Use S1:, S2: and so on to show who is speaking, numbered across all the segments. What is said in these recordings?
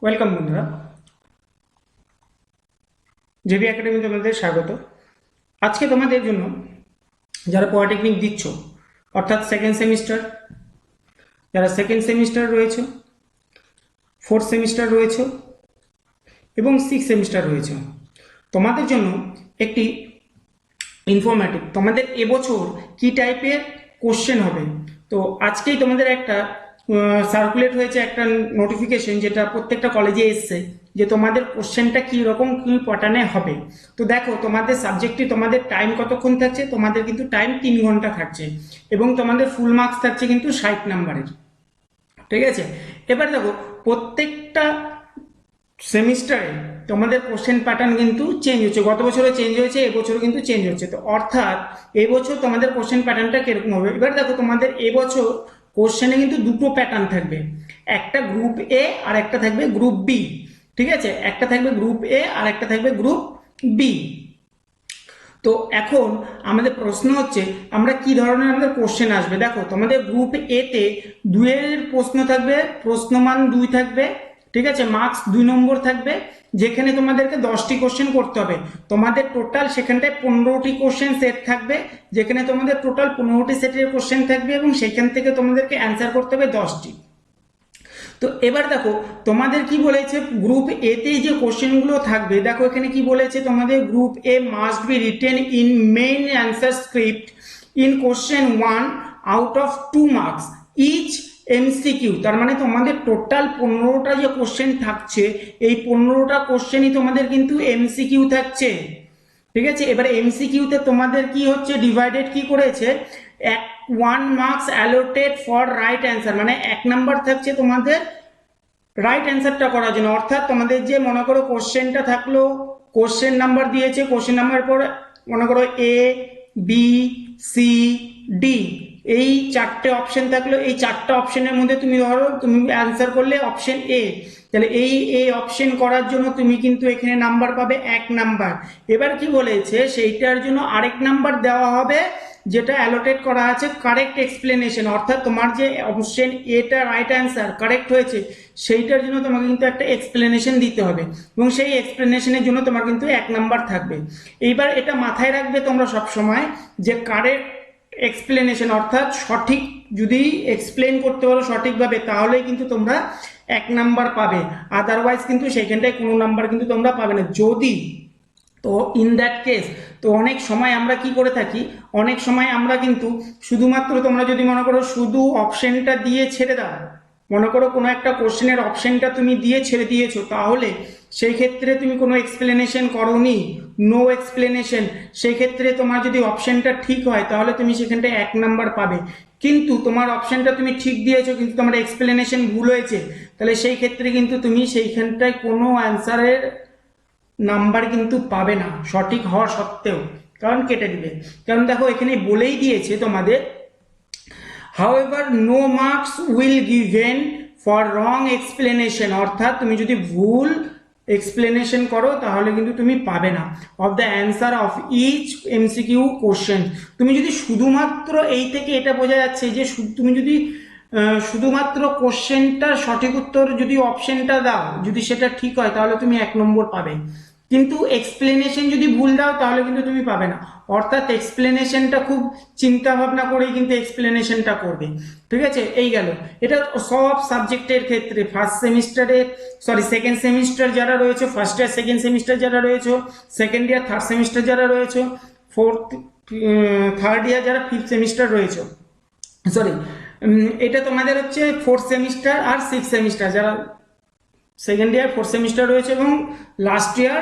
S1: Welcome বন্ধুরা, JB academy তোমাদের স্বাগত। আজকে তোমাদের জন্য যারা পলিটেকনিক দিচ্ছ, অর্থাৎ সেকেন্ড সেমিস্টার, যারা সেকেন্ড সেমিস্টার রয়েছে, ফোর্থ সেমিস্টার রয়েছে এবং সিক্স সেমিস্টার রয়েছে, তোমাদের জন্য একটি ইনফরমেটিভ, তোমাদের এবছর কি টাইপের কোশ্চেন হবে। তো আজকেই তোমাদের একটা সার্কুলেট হয়েছে একটা নোটিফিকেশন, যেটা প্রত্যেকটা কলেজে এসছে, যে তোমাদের কোশ্চেনটা কী রকম কী প্যাটার্নে হবে। তো দেখো, তোমাদের সাবজেক্টে তোমাদের টাইম কতক্ষণ থাকছে, তোমাদের কিন্তু টাইম 3 ঘন্টা থাকছে এবং তোমাদের ফুল মার্কস থাকছে কিন্তু 60 নাম্বারের। ঠিক আছে, এবার দেখো, প্রত্যেকটা সেমিস্টারে তোমাদের কোশ্চেন প্যাটার্ন কিন্তু চেঞ্জ হচ্ছে। গত বছরও চেঞ্জ হয়েছে, এবছরও কিন্তু চেঞ্জ হচ্ছে। তো অর্থাৎ এবছর তোমাদের কোশ্চেন প্যাটার্নটা কিরকম হবে। এবার দেখো, তোমাদের এবছর কোশ্চেনে কিন্তু দুটো প্যাটার্ন থাকবে, একটা গ্রুপ এ আর একটা থাকবে গ্রুপ বি। ঠিক আছে, একটা থাকবে গ্রুপ এ আর একটা থাকবে গ্রুপ বি। তো এখন আমাদের প্রশ্ন হচ্ছে, আমরা কি ধরনের আমাদের কোশ্চেন আসবে। দেখো, তোমাদের গ্রুপ এ তে 2-এর প্রশ্ন থাকবে, প্রশ্নমান 2 থাকবে। ঠিক আছে, মার্কস 2 নম্বর থাকবে, যেখানে তোমাদেরকে 10টি কোশ্চেন করতে হবে। তোমাদের টোটাল সেখানটায় 15টি কোশ্চেন সেট থাকবে, যেখানে তোমাদের টোটাল 15টি সেটের কোশ্চেন থাকবে এবং সেখান থেকে তোমাদেরকে অ্যান্সার করতে হবে 10টি। তো এবার দেখো, তোমাদের কি বলেছে, গ্রুপ এ তে যে কোশ্চেনগুলো থাকবে, দেখো এখানে কি বলেছে, তোমাদের group A must be written in main answer script in question 1 out of 2 marks each MCQ. তার মানে তোমাদের টোটাল 15টা যে কোশ্চেন থাকছে, এই 15টা কোশ্চেনই তোমাদের কিন্তু এমসিকিউ থাকছে। ঠিক আছে, এবারে এমসিকিউতে তোমাদের কি হচ্ছে, ডিভাইডেড কি করেছে, 1 marks allotted for right answer, মানে 1 নাম্বার থাকছে তোমাদের রাইট অ্যান্সারটা করার জন্য। অর্থাৎ তোমাদের যে মনে করো কোশ্চেনটা থাকলো, কোশ্চেন নাম্বার দিয়েছে, কোশ্চেন নাম্বার পর মনে করো এ, বি, সি, ডি, এই 4টে অপশন থাকলো। এই 4টে অপশনের মধ্যে তুমি ধরো তুমি অ্যান্সার করলে অপশন এ, তাহলে এই এ অপশন করার জন্য তুমি কিন্তু এখানে নাম্বার পাবে 1 নাম্বার। এবার কি বলেছে, সেইটার জন্য আরেক নাম্বার দেওয়া হবে, যেটা অ্যালোটেড করা আছে কারেক্ট এক্সপ্লেনেশন। অর্থাৎ তোমার যে অপশন এটা রাইট অ্যান্সার কারেক্ট হয়েছে, সেইটার জন্য তোমাকে কিন্তু একটা এক্সপ্লেনেশন দিতে হবে এবং সেই এক্সপ্লেনেশনের জন্য তোমার কিন্তু 1 নাম্বার থাকবে। এইবার এটা মাথায় রাখবে তোমরা সব সময়, যে কারেক্ট এক্সপ্লেনেশন অর্থাৎ সঠিক যদি এক্সপ্লেন করতে পারো সঠিকভাবে, তাহলেই কিন্তু তোমরা 1 নাম্বার পাবে। আদারওয়াইজ কিন্তু সেখানটায় কোনো নাম্বার কিন্তু তোমরা পাবে না। যদি তো ইন দ্যাট কেস, তো অনেক সময় আমরা কি করে থাকি, অনেক সময় আমরা কিন্তু শুধুমাত্র, তোমরা যদি মনে করো শুধু অপশনটা দিয়ে ছেড়ে দাও, মনে করো কোনো একটা কোশ্চেনের অপশনটা তুমি দিয়ে ছেড়ে দিয়েছো, তাহলে সেই ক্ষেত্রে তুমি কোনো এক্সপ্লেনেশন করোনি, নো এক্সপ্লেনেশন, সেই ক্ষেত্রে তোমার যদি অপশনটা ঠিক হয় তাহলে তুমি সেখানটায় 1 নাম্বার পাবে। কিন্তু তোমার অপশনটা তুমি ঠিক দিয়েছো কিন্তু তোমার এক্সপ্লেনেশন ভুল হয়েছে, তাহলে সেই ক্ষেত্রে কিন্তু তুমি সেইখানটায় কোনো অ্যান্সারের নাম্বার কিন্তু পাবে না সঠিক হওয়া সত্ত্বেও, কারণ কেটে দিবে। কারণ দেখো, এখানে বলেই দিয়েছে তোমাদের, however no marks will given for wrong explanation, অর্থাৎ তুমি যদি ভুল এক্সপ্লেনেশন করো তাহলে কিন্তু তুমি পাবে না of the answer of each MCQ question. তুমি যদি শুধুমাত্র এই থেকে এটা বোঝা যাচ্ছে যে তুমি যদি শুধুমাত্র কোশ্চেনটার সঠিক উত্তর যদি অপশনটা দাও, যদি সেটা ঠিক হয় তাহলে তুমি 1 নম্বর পাবে, কিন্তু এক্সপ্লেনেশন যদি ভুল দাও তাহলে কিন্তু তুমি পাবে না। অর্থাৎ এক্সপ্লেনেশনটা খুব চিন্তা ভাবনা করেই কিন্তু এক্সপ্লেনেশনটা করবে। ঠিক আছে, এই গেল। এটা সব সাবজেক্টের ক্ষেত্রে, ফার্স্ট সেমিস্টারে, সরি সেকেন্ড সেমিস্টার যারা রয়েছে, ফার্স্ট ইয়ার সেকেন্ড সেমিস্টার যারা রয়েছে, সেকেন্ড ইয়ার থার্ড সেমিস্টার যারা রয়েছে, ফোর্থ থার্ড ইয়ার যারা ফিফথ সেমিস্টার রয়েছে, সরি এটা তোমাদের হচ্ছে ফোর্থ সেমিস্টার আর সিক্স সেমিস্টার, যারা সেকেন্ড ইয়ার ফোর্থ সেমিস্টার রয়েছে এবং লাস্ট ইয়ার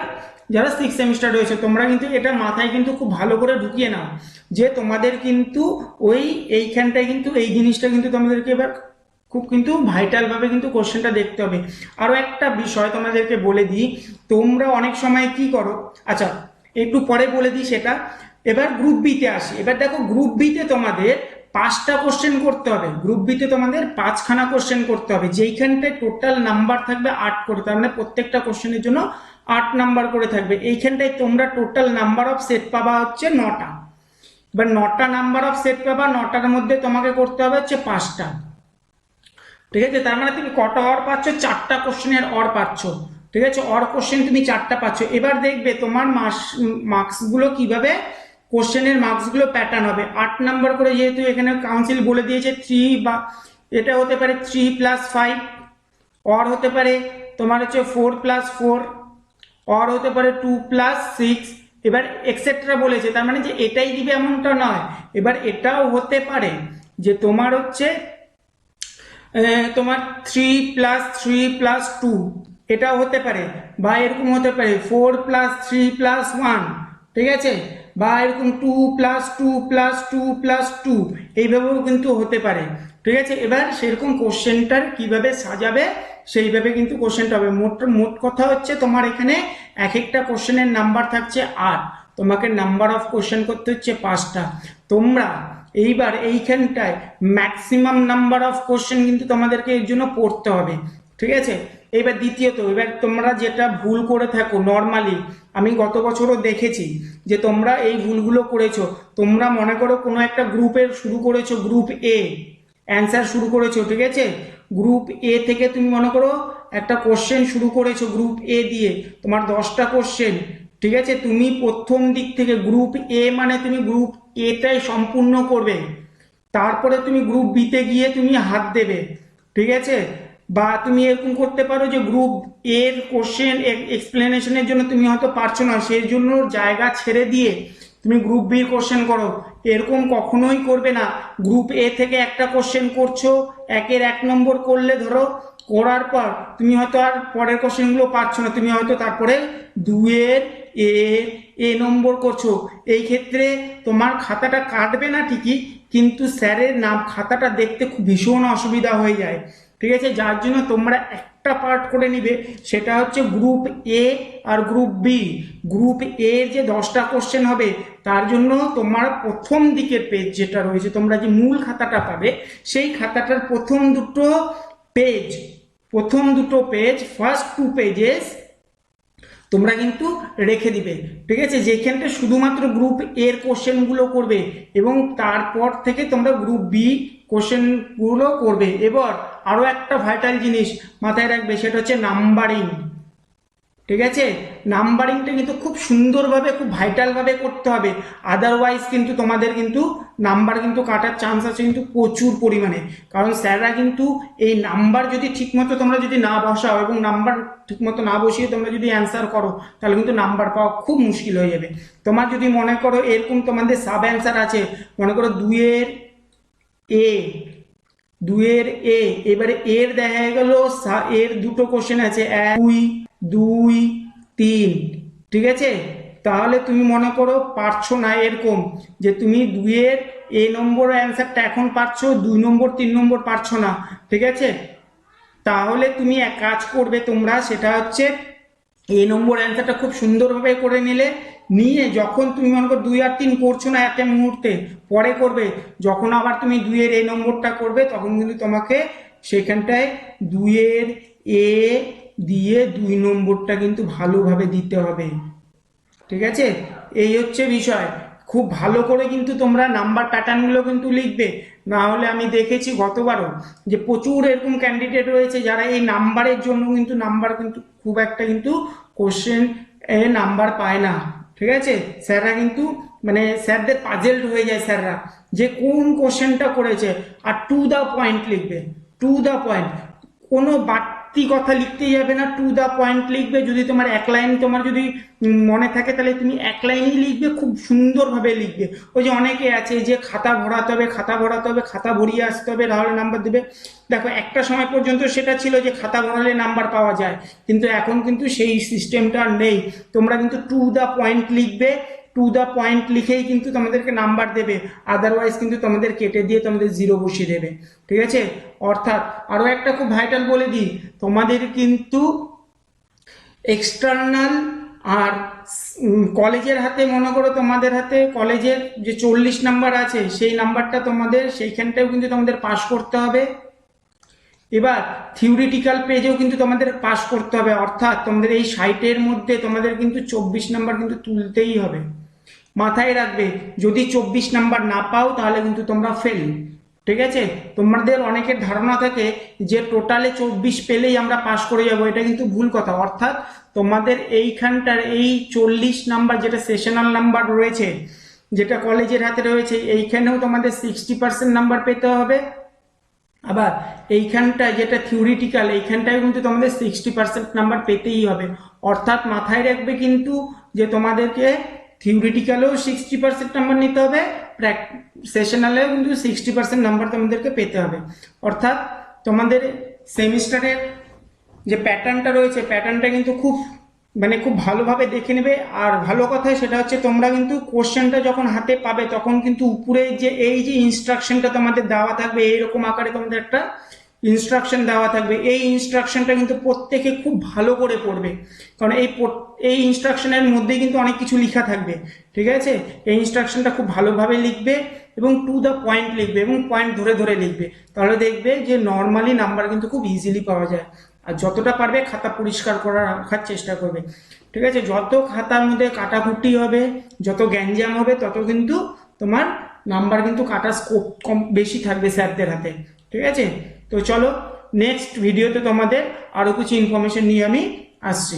S1: যারা সিক্স সেমিস্টার রয়েছে, তোমরা কিন্তু এটা মাথায় কিন্তু খুব ভালো করে ঢুকিয়ে নাও, যে তোমাদের কিন্তু ওই এইখানটায় কিন্তু এই জিনিসটা কিন্তু তোমাদেরকে এবার খুব কিন্তু ভাইটাল ভাবে কিন্তু কোশ্চেনটা দেখতে হবে। আরো একটা বিষয় তোমাদেরকে বলে দিই, তোমরা অনেক সময় কি করো, আচ্ছা একটু পরে বলে দিই সেটা। এবার গ্রুপ বিতে আসি। এবার দেখো, গ্রুপ বিতে তোমাদের 5টা কোশ্চেন করতে হবে, গ্রুপ বিতে তোমাদের 5খানা কোশ্চেন করতে হবে, যেইখানটায় টোটাল নাম্বার থাকবে 8 করে, তার মানে প্রত্যেকটা কোশ্চেনের জন্য 8 নাম্বার করে থাকবে। এইখানটায় তোমরা টোটাল নাম্বার অফ সেট পাবা হচ্ছে 9টা। এবার 9টা নাম্বার অফ সেট পাবা, 9টার মধ্যে তোমাকে করতে হবে হচ্ছে 5টা। ঠিক আছে, তার মানে তুমি কটা অর পাচ্ছ, 4টা কোশ্চেনের অর পাচ্ছ। ঠিক আছে, অর কোশ্চেন তুমি 4টা পাচ্ছ। এবার দেখবে তোমার মার্কসগুলো কিভাবে, কোশ্চেনের মার্কসগুলো প্যাটার্ন হবে। 8 নাম্বার করে, যেহেতু এখানে কাউন্সিল বলে দিয়েছে 3, বা এটা হতে পারে 3+5, অর হতে পারে তোমার হচ্ছে 4+4, অর হতে পারে 2+6, এবার এক্সেট্রা বলেছে, তার মানে যে এটাই দিবে এমনটা নয়। এবার এটাও হতে পারে যে তোমার হচ্ছে তোমার 3+3+2, এটাও হতে পারে, বা এরকম হতে পারে 4+3+1, ঠিক আছে, বা এরকম 2+2+2+2, এইভাবেও কিন্তু হতে পারে। ঠিক আছে, এবার সেরকম কোশ্চেনটার কিভাবে সাজাবে সেইভাবে কিন্তু কোশ্চেনটা হবে। মোট কথা হচ্ছে তোমার এখানে এক একটা কোশ্চেনের নাম্বার থাকছে 8, তোমাকে নাম্বার অফ কোশ্চেন করতে হচ্ছে 5টা। তোমরা এইবার এইখানটায় ম্যাক্সিমাম নাম্বার অফ কোশ্চেন কিন্তু তোমাদেরকে এর জন্য পড়তে হবে। ঠিক আছে, এবার দ্বিতীয়ত, এবার তোমরা যেটা ভুল করে থাকো নর্মালি, আমি গত বছরও দেখেছি যে তোমরা এই ভুলগুলো করেছো। তোমরা মনে করো কোনো একটা গ্রুপের শুরু করেছো, গ্রুপ এ অ্যান্সার শুরু করেছো, ঠিক আছে, গ্রুপ এ থেকে তুমি মনে করো একটা কোশ্চেন শুরু করেছো গ্রুপ এ দিয়ে, তোমার 10টা কোশ্চেন। ঠিক আছে, তুমি প্রথম দিক থেকে গ্রুপ এ মানে তুমি গ্রুপ এটাই সম্পূর্ণ করবে, তারপরে তুমি গ্রুপ বিতে গিয়ে তুমি হাত দেবে। ঠিক আছে, বা তুমি এরকম করতে পারো যে গ্রুপ এর কোশ্চেন এক্সপ্লেনেশনের জন্য তুমি হয়তো পারছো না, সেই জন্য জায়গা ছেড়ে দিয়ে তুমি গ্রুপ বির কোশ্চেন করো। এরকম কখনোই করবে না। গ্রুপ এ থেকে একটা কোশ্চেন করছো, 1 নম্বর করলে ধরো, করার পর তুমি হয়তো আর পরের কোশ্চেনগুলো পারছো না, তুমি হয়তো তারপরে 2-এর এ নম্বর করছো। এই ক্ষেত্রে তোমার খাতাটা কাটবে না ঠিকই, কিন্তু স্যারের নাম খাতাটা দেখতে খুব ভীষণ অসুবিধা হয়ে যায়। ঠিক আছে, যার জন্য তোমরা একটা পার্ট করে নিবে, সেটা হচ্ছে গ্রুপ এ আর গ্রুপ বি। গ্রুপ এ যে 10টা কোশ্চেন হবে, তার জন্য তোমার প্রথম দিকের পেজ যেটা রয়েছে, তোমরা যে মূল খাতাটা পাবে, সেই খাতাটার প্রথম দুটো পেজ ফার্স্ট 2 পেজেস তোমরা কিন্তু রেখে দিবে। ঠিক আছে, যেখানটা শুধুমাত্র গ্রুপ এর কোশ্চেনগুলো করবে, এবং তারপর থেকে তোমরা গ্রুপ বি কোশ্চেনগুলো করবে। এবার আরও একটা ভাইটাল জিনিস মাথায় রাখবে, সেটা হচ্ছে নাম্বারিং। ঠিক আছে, নাম্বারিংটা কিন্তু খুব সুন্দরভাবে, খুব ভাইটালভাবে করতে হবে, আদারওয়াইজ কিন্তু তোমাদের কিন্তু নাম্বার কিন্তু কাটার চান্স আছে কিন্তু প্রচুর পরিমাণে। কারণ স্যাররা কিন্তু এই নাম্বার যদি ঠিকমতো তোমরা যদি না বসাও, এবং নাম্বার ঠিকমতো না বসিয়ে তোমরা যদি অ্যান্সার করো, তাহলে কিন্তু নাম্বার পাওয়া খুব মুশকিল হয়ে যাবে। তোমার যদি মনে করো এরকম তোমাদের সাব অ্যান্সার আছে, মনে করো 2-এর এ, 2-এর এ, এবারে এর দেখা গেল এর দুটো কোশ্চেন আছে, 1, 2, 2, 3, ঠিক আছে, তাহলে তুমি মনে করো পারছো না এরকম যে তুমি 2-এর এ নম্বর অ্যান্সারটা এখন পারছো, 2 নম্বর 3 নম্বর পারছো না। ঠিক আছে, তাহলে তুমি এক কাজ করবে তোমরা, সেটা হচ্ছে এ নম্বর অ্যান্সারটা খুব সুন্দরভাবে করে নিয়ে যখন তুমি মনে করো 2 আর 3 করছো না একটা মুহূর্তে, পরে করবে, যখন আবার তুমি 2-এর এ নম্বরটা করবে, তখন কিন্তু তোমাকে সেখানটায় 2-এর এ দিয়ে 2 নম্বরটা কিন্তু ভালোভাবে দিতে হবে। ঠিক আছে, এই হচ্ছে বিষয়। খুব ভালো করে কিন্তু তোমরা নাম্বার প্যাটার্নগুলো কিন্তু লিখবে, না হলে আমি দেখেছি গতবারও যে প্রচুর এরকম ক্যান্ডিডেট রয়েছে যারা এই নাম্বারের জন্য কিন্তু নাম্বার কিন্তু খুব একটা কিন্তু কোশ্চেন এ নাম্বার পায় না। ঠিক আছে, স্যাররা কিন্তু মানে স্যারদের পাজেলড হয়ে যায় স্যাররা, যে কোন কোশ্চেনটা করেছে, আর টু দ্য পয়েন্ট লিখবে, টু দ্য পয়েন্ট, কোনো বাড়তি কথা লিখতে যাবে না, টু দ্য পয়েন্ট লিখবে। যদি তোমার এক লাইন তোমার যদি মনে থাকে, তাহলে তুমি এক লাইনই লিখবে, খুব সুন্দরভাবে লিখবে। ওই যে অনেকে আছে যে খাতা ভরাতে হবে, খাতা ভরিয়ে আসতে হবে, তাহলে নাম্বার দেবে। দেখো, একটা সময় পর্যন্ত সেটা ছিল যে খাতা ভরালে নাম্বার পাওয়া যায়, কিন্তু এখন কিন্তু সেই সিস্টেমটা নেই। তোমরা কিন্তু টু দ্য পয়েন্ট লিখবে, টু দ্য পয়েন্ট লিখেই কিন্তু তোমাদেরকে নাম্বার দেবে, আদারওয়াইজ কিন্তু তোমাদের কেটে দিয়ে তোমাদের 0 বসিয়ে দেবে। ঠিক আছে, অর্থাৎ আরও একটা খুব ভাইটাল বলে দিই, তোমাদের কিন্তু এক্সটার্নাল আর কলেজের হাতে, মনে করো তোমাদের হাতে কলেজের যে 40 নাম্বার আছে, সেই নাম্বারটা তোমাদের সেইখানটাও কিন্তু তোমাদের পাস করতে হবে। এবার থিওরিটিক্যাল পেজেও কিন্তু তোমাদের পাস করতে হবে, অর্থাৎ তোমাদের এই 60-এর মধ্যে তোমাদের কিন্তু 24 নাম্বার কিন্তু তুলতেই হবে। মাথায় রাখবে, যদি 24 নাম্বার না পাও, তাহলে কিন্তু তোমরা ফেল। ঠিক আছে। তোমাদের অনেকের ধারণা থাকে যে টোটালে 24 পেলেই আমরা পাস করে যাব, এটা কিন্তু ভুল কথা। অর্থাৎ তোমাদের এইখানটার এই 40 নাম্বার যেটা সেশনাল নাম্বার রয়েছে, যেটা কলেজের হাতে রয়েছে, এইখানেও তোমাদের 60% নাম্বার পেতে হবে। আবার এইখানটায় যেটা থিওরিটিক্যাল, এইখানটায় কিন্তু তোমাদের 60% নাম্বার পেতেই হবে। অর্থাৎ মাথায় রাখবে কিন্তু যে তোমাদেরকে থিওরিটিক্যালেও 60% নাম্বার নিতে হবে, সেশনালেও কিন্তু 60% নাম্বার তোমাদেরকে পেতে হবে। অর্থাৎ তোমাদের সেমিস্টারের যে প্যাটার্নটা রয়েছে, প্যাটার্নটা কিন্তু খুব ভালোভাবে দেখে নেবে। আর ভালো কথা সেটা হচ্ছে তোমরা কিন্তু কোশ্চেনটা যখন হাতে পাবে তখন কিন্তু উপরে যে এই যে ইনস্ট্রাকশনটা তোমাদের দেওয়া থাকবে, এইরকম আকারে তোমাদের একটা ইনস্ট্রাকশন দেওয়া থাকবে। এই ইনস্ট্রাকশনটা কিন্তু প্রত্যেকে খুব ভালো করে পড়বে, কারণ এই ইনস্ট্রাকশনের মধ্যেই কিন্তু অনেক কিছু লেখা থাকবে। ঠিক আছে, এই ইনস্ট্রাকশনটা খুব ভালোভাবে লিখবে এবং টু দ্য পয়েন্ট লিখবে এবং পয়েন্ট ধরে ধরে লিখবে। তাহলে দেখবে যে নর্মালি নাম্বার কিন্তু খুব ইজিলি পাওয়া যায়। আর যতটা পারবে খাতা পরিষ্কার করা রাখার চেষ্টা করবে। ঠিক আছে, যত খাতার মধ্যে কাটাকুটি হবে, যত গ্যাঞ্জাম হবে, তত কিন্তু তোমার নাম্বার কিন্তু কাটার স্কোপ কম বেশি থাকবে স্যারদের হাতে। ঠিক আছে, তো চলো নেক্সট ভিডিওতে তোমাদের আরো কিছু ইনফরমেশন নিয়ে আমি আসছি।